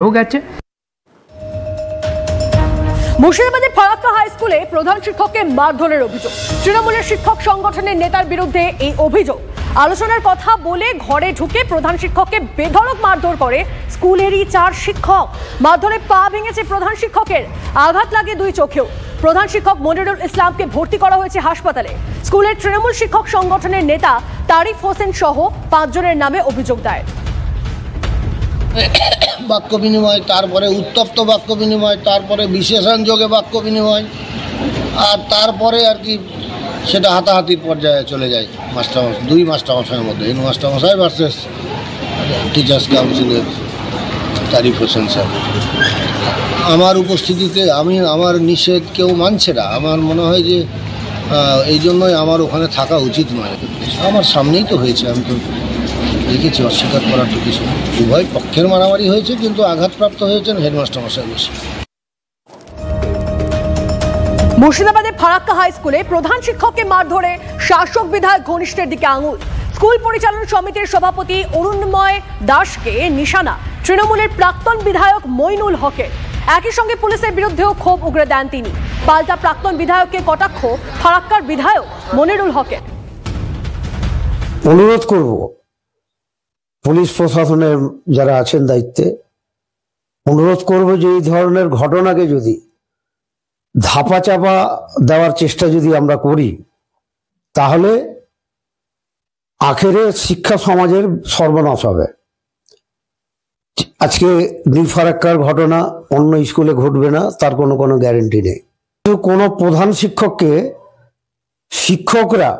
গেছে। মুর্শিদাবাদের ফারাক্কা হাই স্কুলে প্রধান শিক্ষককে মারধরের অভিযোগ। তৃণমূলের শিক্ষক সংগঠনের নেতার বিরুদ্ধে এই অভিযোগ। আলোচনার কথা বলে ঘরে ঢুকে প্রধান শিক্ষককে বেধড়ক মারধর করে স্কুলেরই 4 শিক্ষক। মারধরে পা ভেঙেছে প্রধান শিক্ষকের, আঘাত লাগে 2 চোখেও। প্রধান শিক্ষক মনিরুল ইসলামকে ভর্তি করা হয়েছে হাসপাতালে। স্কুলের তৃণমূল শিক্ষক সংগঠনের নেতা তারিফ হোসেন সহ 5 জনের নামে অভিযোগ দায়ের। বাক্য বিনিময়, তারপরে উত্তপ্ত বাক্য বিনিময়, তারপরে বিশেষণ যোগে বাক্য বিনিময়, আর তারপরে আর কি সেটা হাতাহাতির পর্যায়ে চলে যায় দুই মাস্টারমশাইয়ের মধ্যে। এই মাস্টারমশাই ভার্সেস টিচার্স কাউন্সিলের তারিফ হোসেন স্যার। আমার উপস্থিতিতে আমার নিষেধ কেউ মানছে না। আমার মনে হয় যে এই জন্যই আমার ওখানে থাকা উচিত নয়। আমার সামনেই তো হয়েছে, আমি তো দেখেছি, অস্বীকার করার তো কিছু। উভয় পক্ষের মারামারি হয়েছে, কিন্তু আঘাতপ্রাপ্ত হয়েছেন হেডমাস্টার মশাই বেশি। মুর্শিদাবাদের ফারাক্কা হাই স্কুলে প্রধান শিক্ষককে মারধরে শাসক বিধায়ক ঘনিষ্ঠের দিকে আঙুল। স্কুল পরিচালন সমিতির সভাপতি অরুণময় দাসকে নিশানা তৃণমূলের প্রাক্তন বিধায়ক মইনুল হকের। একই সঙ্গে পুলিশের বিরুদ্ধেও ক্ষোভ উগরে দেন তিনি। পাল্টা প্রাক্তন বিধায়ককে কটাক্ষ ফারাক্কার বিধায়ক মনিরুল হকের। অনুরোধ করব পুলিশ প্রশাসনের যারা আছেন দায়িত্বে, অনুরোধ করব যে এই ধরনের ঘটনাকে যদি ধাপা চাপা দেওয়ার চেষ্টা যদি আমরা করি, তাহলে আখেরে শিক্ষা সমাজের সর্বনাশ হবে। আজকে দুই ফারাক্কার ঘটনা অন্য স্কুলে ঘটবে না তার কোনো গ্যারেন্টি নেই। কিন্তু কোনো প্রধান শিক্ষককে শিক্ষকরা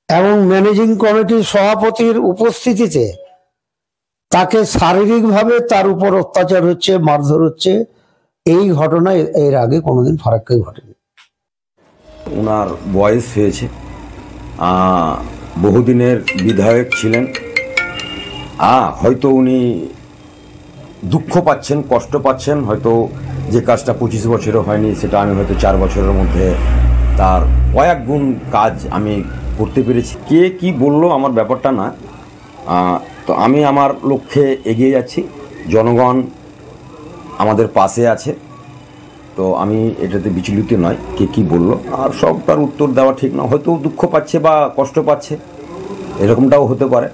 এবং ম্যানেজিং কমিটির সভাপতির উপস্থিতিতে তাকে শারীরিকভাবে তার উপর অত্যাচার হচ্ছে, মারধর হচ্ছে, এই ঘটনা এর আগে কোনোদিন ফারাক্কায় ঘটেনি। ওনার বয়স হয়েছে, বহুদিনের বিধায়ক ছিলেন, হয়তো উনি দুঃখ পাচ্ছেন, কষ্ট পাচ্ছেন। হয়তো যে কাজটা 25 বছরও হয়নি, সেটা আমি হয়তো 4 বছরের মধ্যে তার কয়েক গুণ কাজ আমি করতে পেরেছি। কে কি বললো আমার ব্যাপারটা না, তো আমি আমার লক্ষ্যে এগিয়ে যাচ্ছি। জনগণ আমাদের পাশে আছে, তো আমি এটাতে বিচলিত নয় কে কি বললো। আর সব তার উত্তর দেওয়া ঠিক না, হয়তো দুঃখ পাচ্ছে বা কষ্ট পাচ্ছে, এরকমটাও হতে পারে।